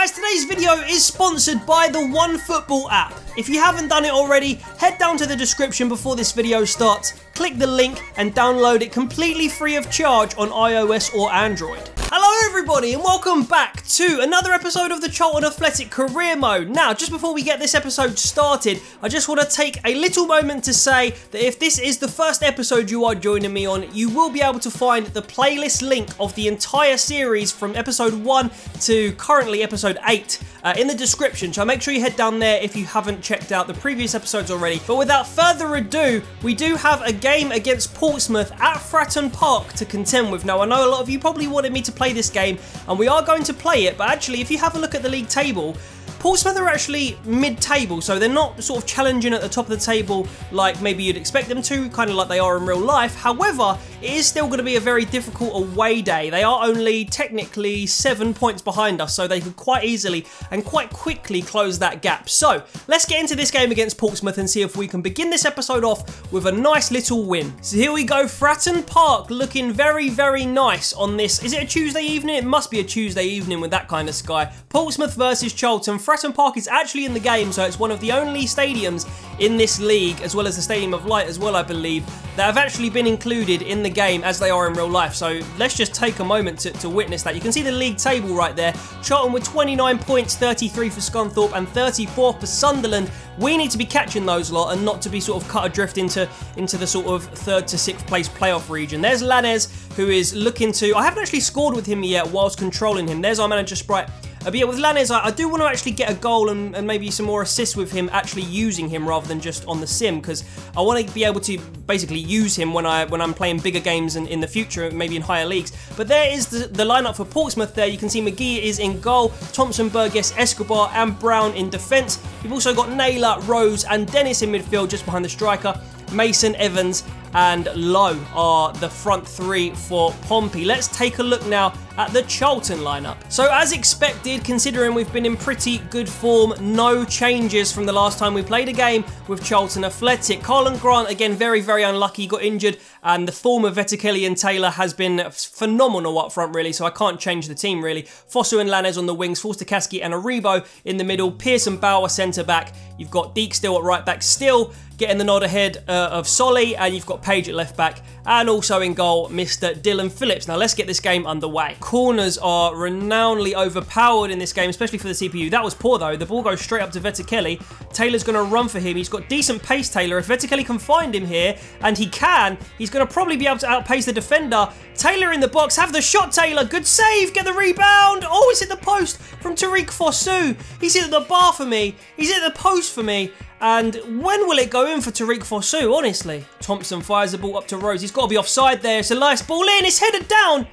guys, today's video is sponsored by the OneFootball app. If you haven't done it already, head down to the description before this video starts, click the link and download it completely free of charge on iOS or Android. Hello everybody and welcome back to another episode of the Charlton Athletic Career Mode. Now, just before we get this episode started, I just want to take a little moment to say that if this is the first episode you are joining me on, you will be able to find the playlist link of the entire series from episode 1 to currently episode 8 in the description, so make sure you head down there if you haven't checked out the previous episodes already. But without further ado, we do have a game against Portsmouth at Fratton Park to contend with. Now, I know a lot of you probably wanted me to play this game, and we are going to play it, but actually, if you have a look at the league table, Portsmouth are actually mid-table, so they're not sort of challenging at the top of the table like maybe you'd expect them to, kind of like they are in real life. However, it is still going to be a very difficult away day. They are only technically 7 points behind us, so they could quite easily and quite quickly close that gap. So, let's get into this game against Portsmouth and see if we can begin this episode off with a nice little win. So here we go, Fratton Park looking very, very nice on this. Is it a Tuesday evening? It must be a Tuesday evening with that kind of sky. Portsmouth versus Charlton. Fratton Park is actually in the game, so it's one of the only stadiums in this league, as well as the Stadium of Light as well, I believe, that have actually been included in the game as they are in real life. So let's just take a moment to witness that. You can see the league table right there. Charlton with 29 points, 33 for Scunthorpe and 34 for Sunderland. We need to be catching those lot and not to be sort of cut adrift into the sort of 3rd to 6th place playoff region. There's Lanez, who is looking to... I haven't actually scored with him yet whilst controlling him. There's our manager sprite. But yeah, with Lanez, I do want to actually get a goal and maybe some more assists with him, actually using him rather than just on the sim, because I want to be able to basically use him when I'm playing bigger games in the future, maybe in higher leagues. But there is the lineup for Portsmouth there. You can see McGee is in goal, Thompson, Burgess, Escobar and Brown in defence. You've also got Naylor, Rose and Dennis in midfield just behind the striker. Mason, Evans and Lowe are the front three for Pompey. Let's take a look now at the Charlton lineup. So as expected, considering we've been in pretty good form, no changes from the last time we played a game with Charlton Athletic. Carlton Grant, again, very, very unlucky, got injured, and the form of Vetterkelly and Taylor has been phenomenal up front, really, so I can't change the team, really. Fosu and Lanez on the wings, Forster-Kaski and Aribo in the middle, Pearce and Bauer centre-back. You've got Deek still at right-back, still getting the nod ahead of Solly, and you've got Page at left-back, and also in goal, Mr. Dylan Phillips. Now, let's get this game underway. Corners are renownedly overpowered in this game, especially for the CPU. That was poor, though. The ball goes straight up to Vetterkelly. Taylor's going to run for him. He's got decent pace, Taylor. If Vetterkelly can find him here, and he can, he's going to probably be able to outpace the defender. Taylor in the box. Have the shot, Taylor. Good save. Get the rebound. Oh, it's hit the post from Tariq Fosu. He's hit the bar for me. He's hit the post for me. And when will it go in for Tariq Fosu, honestly? Thompson fires the ball up to Rose. He's got to be offside there. It's a nice ball in. It's headed down.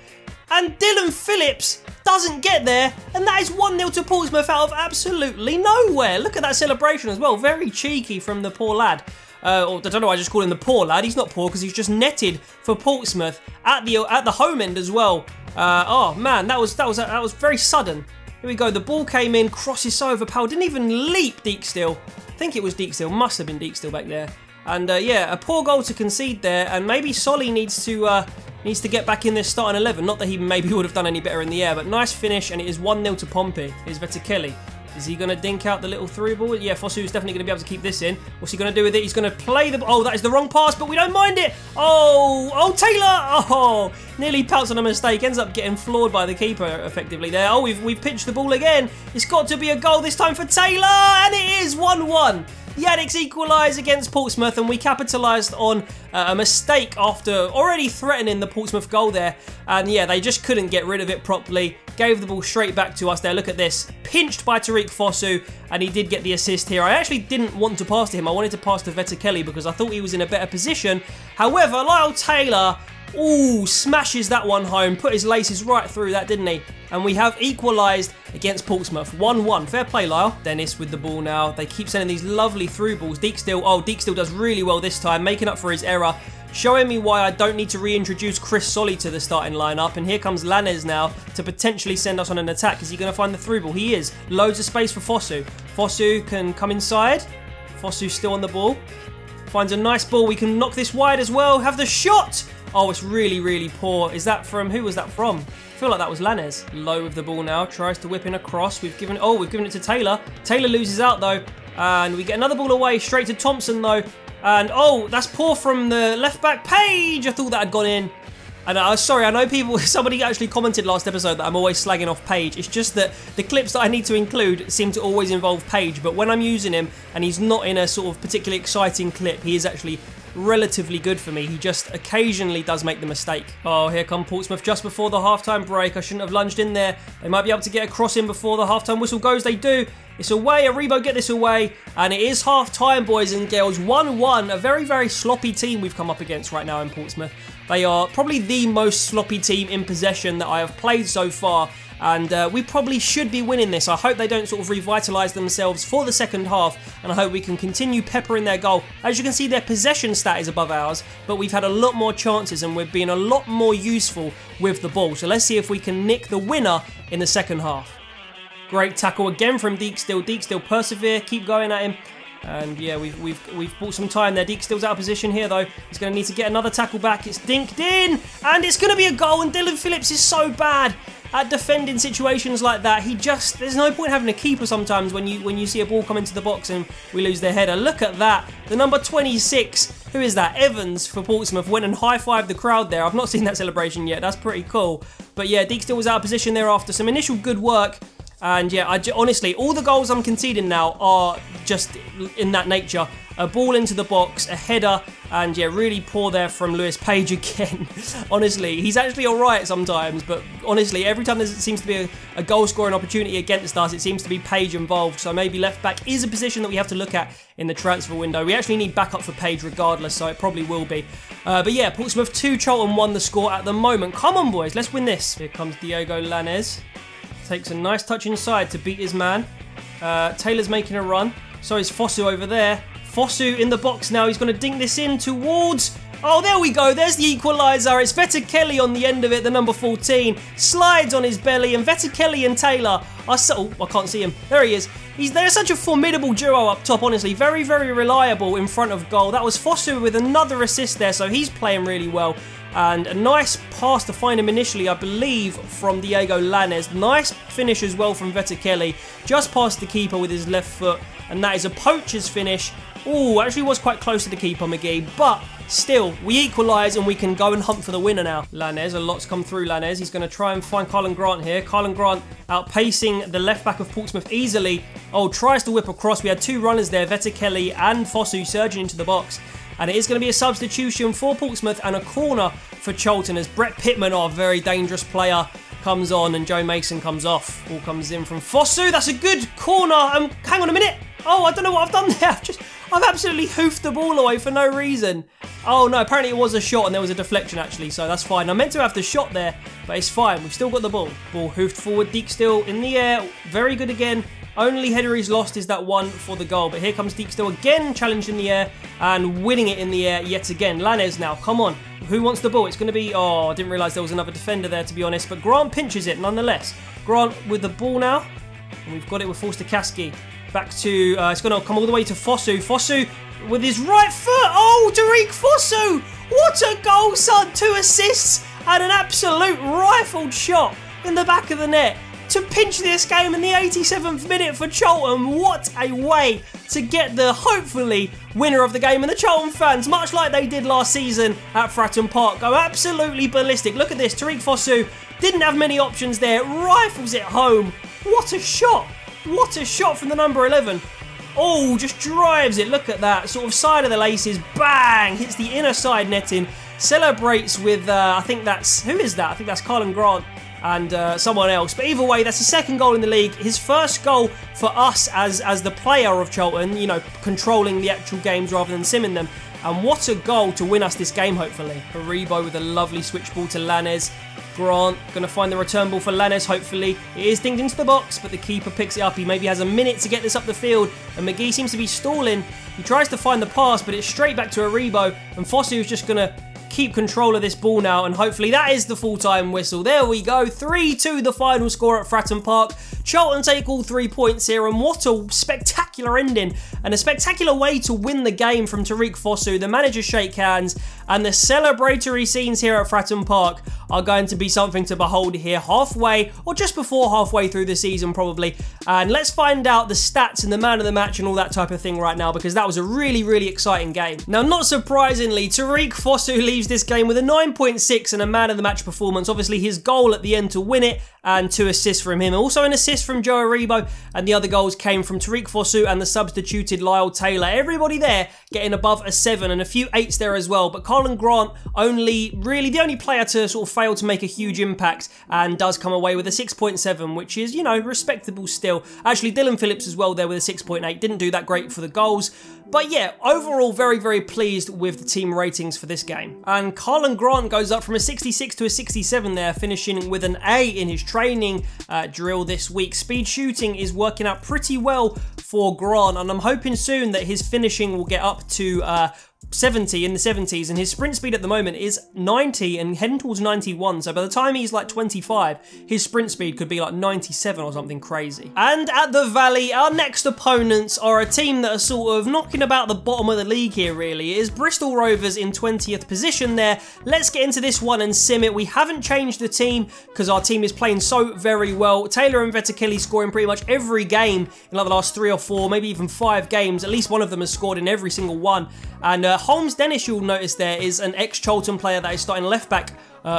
And Dylan Phillips doesn't get there. And that is 1-0 to Portsmouth out of absolutely nowhere. Look at that celebration as well. Very cheeky from the poor lad. Or I don't know why I just call him the poor lad. He's not poor because he's just netted for Portsmouth at the home end as well. Oh man, that was very sudden. Here we go. The ball came in. Cross is so overpowered. Didn't even leap Deek still. I think it was Deek still. Must have been Deek still back there. And yeah, a poor goal to concede there. And maybe Solly needs to get back in this starting 11. Not that he maybe would have done any better in the air, but nice finish. And it is 1-0 to Pompey. Here's Vetterkelly. Is he going to dink out the little through ball? Yeah, Fosu is definitely going to be able to keep this in. What's he going to do with it? He's going to play the... Oh, that is the wrong pass, but we don't mind it. Oh, Taylor. Oh, nearly pounced on a mistake. Ends up getting floored by the keeper effectively there. Oh, we've pitched the ball again. It's got to be a goal this time for Taylor. And it is 1-1. Yannick's equalised against Portsmouth, and we capitalised on a mistake after already threatening the Portsmouth goal there. And yeah, they just couldn't get rid of it properly. Gave the ball straight back to us there. Look at this. Pinched by Tariq Fosu, and he did get the assist here. I actually didn't want to pass to him. I wanted to pass to Vetterkelly because I thought he was in a better position. However, Lyle Taylor, ooh, smashes that one home. Put his laces right through that, didn't he? And we have equalised against Portsmouth. 1-1. Fair play, Lyle. Dennis with the ball now. They keep sending these lovely through balls. Deek still does really well this time, making up for his error. Showing me why I don't need to reintroduce Chris Solly to the starting lineup. And here comes Lanez now to potentially send us on an attack. Is he going to find the through ball? He is. Loads of space for Fosu. Fosu can come inside. Fosu's still on the ball. Finds a nice ball. We can knock this wide as well. Have the shot. Oh, it's really, really poor. Is that from, who was that from? I feel like that was Lanez. Low with the ball now, tries to whip in across. We've given it to Taylor. Taylor loses out though, and we get another ball away, straight to Thompson though. And oh, that's poor from the left back, Page. I thought that had gone in. And sorry, I know somebody actually commented last episode that I'm always slagging off Page. It's just that the clips that I need to include seem to always involve Page, but when I'm using him and he's not in a sort of particularly exciting clip, he is actually relatively good for me. He just occasionally does make the mistake. Oh, here come Portsmouth just before the half-time break. I shouldn't have lunged in there. They might be able to get a cross in before the half-time whistle goes. They do. It's away. Aribo get this away. And it is half-time, boys and girls. 1-1. A very, very sloppy team we've come up against right now in Portsmouth. They are probably the most sloppy team in possession that I have played so far. And we probably should be winning this. I hope they don't sort of revitalise themselves for the second half, and I hope we can continue peppering their goal. As you can see, their possession stat is above ours, but we've had a lot more chances and we've been a lot more useful with the ball. So let's see if we can nick the winner in the second half. Great tackle again from Deekstill. Deekstill persevere, keep going at him. And yeah, we've bought some time there. Deekstill's out of position here though. He's going to need to get another tackle back. It's dinked in, and it's going to be a goal. And Dylan Phillips is so bad at defending situations like that. There's no point having a keeper sometimes when you see a ball come into the box and we lose their header. Look at that. The number 26, who is that? Evans for Portsmouth went and high-fived the crowd there. I've not seen that celebration yet. That's pretty cool. But yeah, Deekstill was out of position there after some initial good work. And yeah, honestly, all the goals I'm conceding now are just in that nature. A ball into the box, a header, and yeah, really poor there from Lewis Page again. Honestly, he's actually alright sometimes, but honestly, every time there seems to be a goal scoring opportunity against us, it seems to be Page involved. So maybe left back is a position that we have to look at in the transfer window. We actually need backup for Page regardless, so it probably will be. But yeah, Portsmouth 2, Charlton 1 the score at the moment. Come on, boys, let's win this. Here comes Diego Lanez. Takes a nice touch inside to beat his man. Taylor's making a run. So is Fosu over there. Fosu in the box now. He's going to dink this in towards... Oh, there we go. There's the equaliser. It's Vetterkelly on the end of it, the number 14. Slides on his belly, and Vetterkelly and Taylor are so... Oh, I can't see him. There he is. They're such a formidable duo up top, honestly. Very, very reliable in front of goal. That was Fosu with another assist there, so he's playing really well. And a nice pass to find him initially, I believe, from Diego Lanez. Nice finish as well from Vetterkelly. Just past the keeper with his left foot. And that is a poacher's finish. Oh, actually was quite close to the keeper, McGee. But still, we equalise and we can go and hunt for the winner now. Lanez, a lot's come through Lanez. He's going to try and find Carlon Grant here. Carlon Grant outpacing the left back of Portsmouth easily. Oh, tries to whip across. We had two runners there, Vetterkelly and Fosu, surging into the box. And it is going to be a substitution for Portsmouth and a corner for Charlton as Brett Pittman, our very dangerous player, comes on and Joe Mason comes off. Ball comes in from Fosu. That's a good corner. Hang on a minute. Oh, I don't know what I've done there. I've absolutely hoofed the ball away for no reason. Oh no, apparently it was a shot and there was a deflection actually, so that's fine. I meant to have the shot there, but it's fine. We've still got the ball. Ball hoofed forward. Deekstill in the air. Very good again. Only header he's lost is that one for the goal. But here comes Deekstill again, challenged in the air and winning it in the air yet again. Lanez now, come on. Who wants the ball? It's going to be... Oh, I didn't realise there was another defender there, to be honest. But Grant pinches it nonetheless. Grant with the ball now. And we've got it with Forster-Caskey. Back to... it's going to come all the way to Fosu. Fosu with his right foot. Oh, Tariq Fosu. What a goal, son. 2 assists and an absolute rifled shot in the back of the net to pinch this game in the 87th minute for Charlton. What a way to get the, hopefully, winner of the game. And the Charlton fans, much like they did last season at Fratton Park, go absolutely ballistic. Look at this. Tariq Fosu didn't have many options there. Rifles it home. What a shot. What a shot from the number 11. Oh, just drives it. Look at that. Sort of side of the laces. Bang. Hits the inner side netting. Celebrates with, I think that's... Who is that? I think that's Carlon Grant and someone else. But either way, that's his second goal in the league. His first goal for us as the player of Charlton, you know, controlling the actual games rather than simming them. And what a goal to win us this game, hopefully. Aribo with a lovely switch ball to Lanez. Grant going to find the return ball for Lanez, hopefully. It is dinged into the box, but the keeper picks it up. He maybe has a minute to get this up the field, and McGee seems to be stalling. He tries to find the pass, but it's straight back to Aribo, and Fosu is just going to keep control of this ball now, and hopefully that is the full-time whistle. There we go, 3-2 the final score at Fratton Park. Charlton take all 3 points here, and what a spectacular ending and a spectacular way to win the game from Tariq Fosu. The managers shake hands, and the celebratory scenes here at Fratton Park are going to be something to behold here halfway, or just before halfway through the season probably. And let's find out the stats and the man of the match and all that type of thing right now, because that was a really, really exciting game. Now, not surprisingly, Tariq Fosu leaves this game with a 9.6 and a man of the match performance. Obviously, his goal at the end to win it, and 2 assists from him. Also an assist from Joe Aribo, and the other goals came from Tariq Fosu and the substituted Lyle Taylor. Everybody there getting above a 7 and a few 8s there as well. But Colin Grant, really the only player to sort of fail to make a huge impact, and does come away with a 6.7, which is, you know, respectable still. Actually, Dylan Phillips as well there with a 6.8. Didn't do that great for the goals. But yeah, overall very, very pleased with the team ratings for this game. And Colin Grant goes up from a 66 to a 67 there, finishing with an A in his training drill this week. Speed shooting is working out pretty well for Grant, and I'm hoping soon that his finishing will get up to 70 in the 70s, and his sprint speed at the moment is 90 and heading towards 91, so by the time he's like 25, his sprint speed could be like 97 or something crazy. And at the Valley, our next opponents are a team that are sort of knocking about the bottom of the league here really. It is Bristol Rovers in 20th position there. Let's get into this one and sim it. We haven't changed the team because our team is playing so very well. Taylor and Vettekili scoring pretty much every game in like the last 3 or 4, maybe even 5 games. At least one of them has scored in every single one. And Holmes Dennis, you'll notice there, is an ex-Charlton player that is starting left back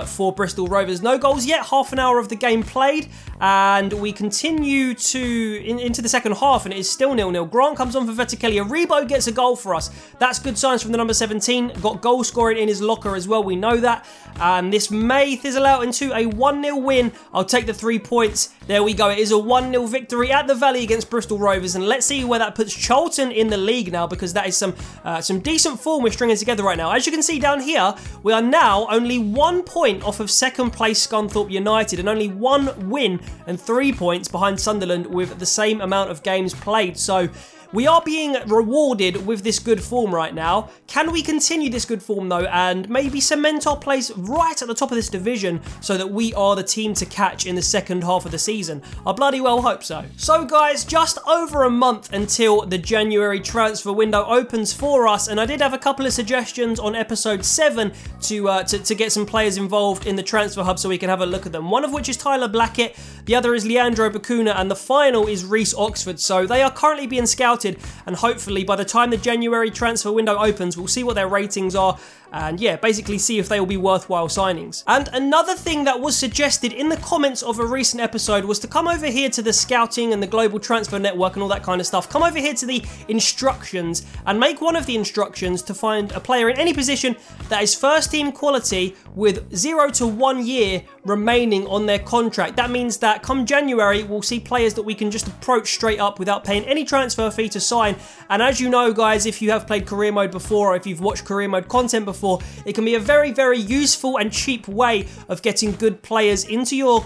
for Bristol Rovers. No goals yet, half an hour of the game played, and we continue into the second half, and it is still 0-0. Grant comes on for Vettekili. Aribo gets a goal for us. That's good signs from the number 17. Got goal scoring in his locker as well, we know that. And this may fizzle out into a 1-0 win. I'll take the 3 points. There we go. It is a 1-0 victory at the Valley against Bristol Rovers, and let's see where that puts Charlton in the league now, because that is some decent form we're stringing together right now. As you can see down here, we are now only 1 point off of second place Scunthorpe United, and only 1 win and 3 points behind Sunderland with the same amount of games played. So we are being rewarded with this good form right now. Can we continue this good form though, and maybe cement our place right at the top of this division so that we are the team to catch in the second half of the season? I bloody well hope so. So guys, just over a month until the January transfer window opens for us, and I did have a couple of suggestions on episode 7 to get some players involved in the transfer hub so we can have a look at them. One of which is Tyler Blackett, the other is Leandro Bacuna, and the final is Reece Oxford. So they are currently being scouted, and hopefully by the time the January transfer window opens, we'll see what their ratings are, and yeah, basically see if they will be worthwhile signings. And another thing that was suggested in the comments of a recent episode was to come over here to the scouting and the global transfer network and all that kind of stuff. Come over here to the instructions and make one of the instructions to find a player in any position that is first team quality with 0 to 1 year remaining on their contract. That means that come January, we'll see players that we can just approach straight up without paying any transfer fee to sign. And as you know guys, if you have played career mode before, or if you've watched career mode content before, it can be a very, very useful and cheap way of getting good players into your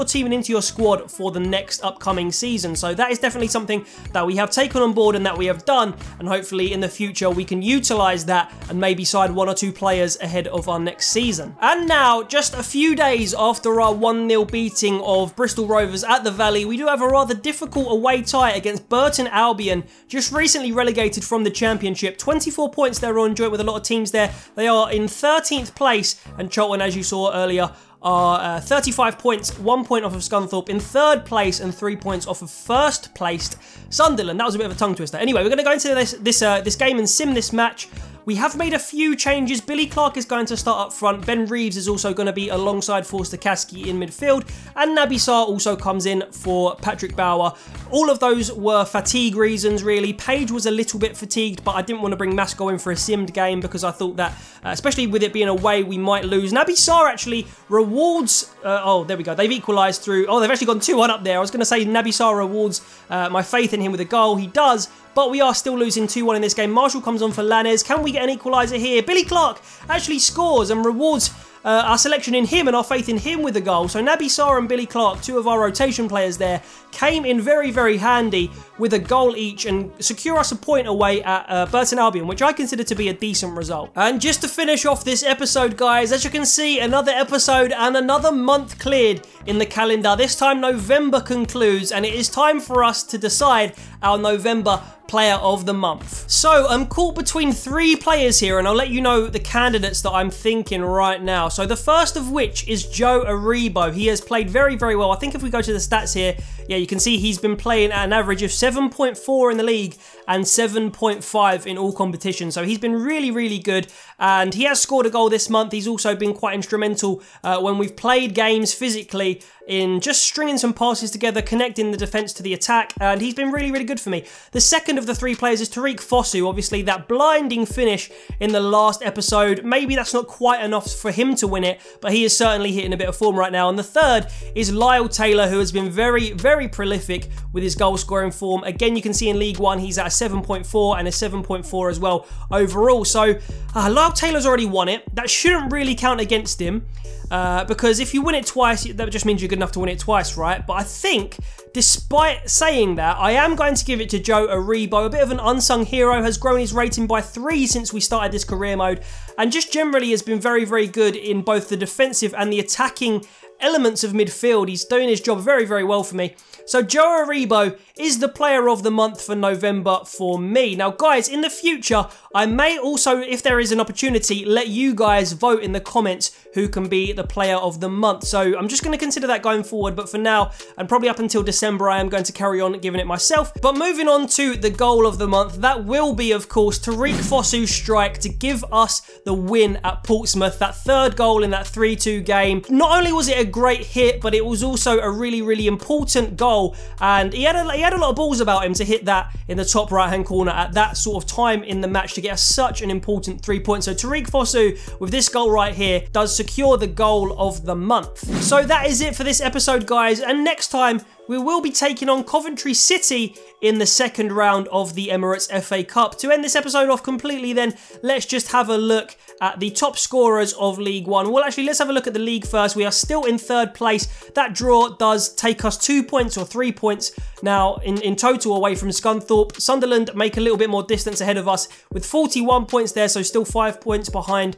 team and into your squad for the next upcoming season. So that is definitely something that we have taken on board and that we have done, and hopefully in the future we can utilize that and maybe sign 1 or 2 players ahead of our next season. And now, just a few days after our 1-0 beating of Bristol Rovers at the Valley, we do have a rather difficult away tie against Burton Albion, just recently relegated from the Championship. 24 points they're on, joint with a lot of teams there. They are in 13th place, and Charlton, as you saw earlier, are 35 points, 1 point off of Scunthorpe in 3rd place, and 3 points off of 1st placed Sunderland. That was a bit of a tongue twister. Anyway, we're going to go into this game and sim this match. We have made a few changes. Billy Clark is going to start up front. Ben Reeves is also going to be alongside Forster Kaski in midfield. And Naby Sarr also comes in for Patrick Bauer. All of those were fatigue reasons, really. Page was a little bit fatigued, but I didn't want to bring Masco in for a simmed game because I thought that, especially with it being away, we might lose. Naby Sarr actually rewards... oh, there we go. They've equalised through... Oh, they've actually gone 2-1 up there. I was going to say Naby Sarr rewards my faith in him with a goal. He does. But we are still losing 2-1 in this game. Marshall comes on for Lanez. Can we get an equaliser here? Billy Clark actually scores and rewards our selection in him and our faith in him with a goal. So Naby Sarr and Billy Clark, two of our rotation players there, came in very, very handy with a goal each and secure us a point away at Burton Albion, which I consider to be a decent result. And just to finish off this episode, guys, as you can see, another episode and another month cleared in the calendar. This time November concludes, and it is time for us to decide our November player of the month. So I'm caught between 3 players here, and I'll let you know the candidates that I'm thinking right now. So the first of which is Joe Aribo. He has played very, very well. I think if we go to the stats here, yeah, you can see he's been playing at an average of 7.4 in the league and 7.5 in all competitions. So he's been really, really good, and he has scored a goal this month. He's also been quite instrumental when we've played games physically in just stringing some passes together, connecting the defence to the attack, and he's been really, really good for me. The second of the 3 players is Tariq Fosu. Obviously, that blinding finish in the last episode, maybe that's not quite enough for him to win it, but he is certainly hitting a bit of form right now. And the third is Lyle Taylor, who has been very, very prolific with his goal-scoring form. Again, you can see in League One, he's at a 7.4 and a 7.4 as well overall. So, Lyle Taylor's already won it. That shouldn't really count against him. Because if you win it twice, that just means you're good enough to win it twice, right? But I think, despite saying that, I am going to give it to Joe Aribo. A bit of an unsung hero, has grown his rating by 3 since we started this career mode, and just generally has been very, very good in both the defensive and the attacking elements of midfield. He's doing his job very, very well for me. So Joe Aribo is the player of the month for November for me. Now, guys, in the future, I may also, if there is an opportunity, let you guys vote in the comments who can be the player of the month. So I'm just going to consider that going forward, but for now, and probably up until December, I am going to carry on giving it myself. But moving on to the goal of the month, that will be, of course, Tariq Fosu's strike to give us the win at Portsmouth. That 3rd goal in that 3-2 game. Not only was it a great hit, but it was also a really, really important goal, and he had a lot of balls about him to hit that in the top right-hand corner at that sort of time in the match to get us such an important 3 points. So Tariq Fosu, with this goal right here, does secure the goal of the month. So that is it for this episode, guys, and next time we will be taking on Coventry City in the 2nd round of the Emirates FA Cup. To end this episode off completely then, let's just have a look at the top scorers of League One. Well, actually, let's have a look at the league first. We are still in 3rd place. That draw does take us 2 points or 3 points now in total away from Scunthorpe. Sunderland make a little bit more distance ahead of us with 41 points there, so still 5 points behind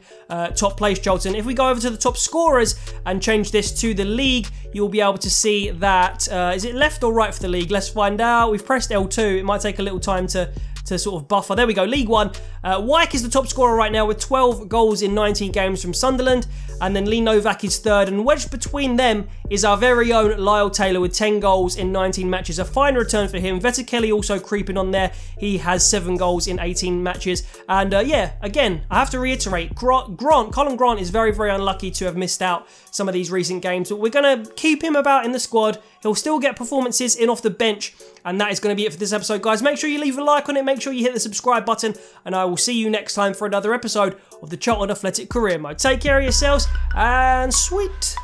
top place Charlton. If we go over to the top scorers and change this to the league, you'll be able to see that, is it left or right for the league? Let's find out. We've pressed L2. It might take a little time to sort of buffer. There we go, League One. Wyke is the top scorer right now with 12 goals in 19 games from Sunderland. And then Lee Novak is 3rd. And wedged between them is our very own Lyle Taylor with 10 goals in 19 matches. A fine return for him. Veta Kelly also creeping on there. He has 7 goals in 18 matches. And yeah, again, I have to reiterate, Colin Grant is very, very unlucky to have missed out some of these recent games. But we're going to keep him about in the squad. He'll still get performances in off the bench. And that is going to be it for this episode, guys. Make sure you leave a like on it. Make sure you hit the subscribe button. And I will see you next time for another episode of the Charlton Athletic Career Mode. Take care of yourselves and sweet.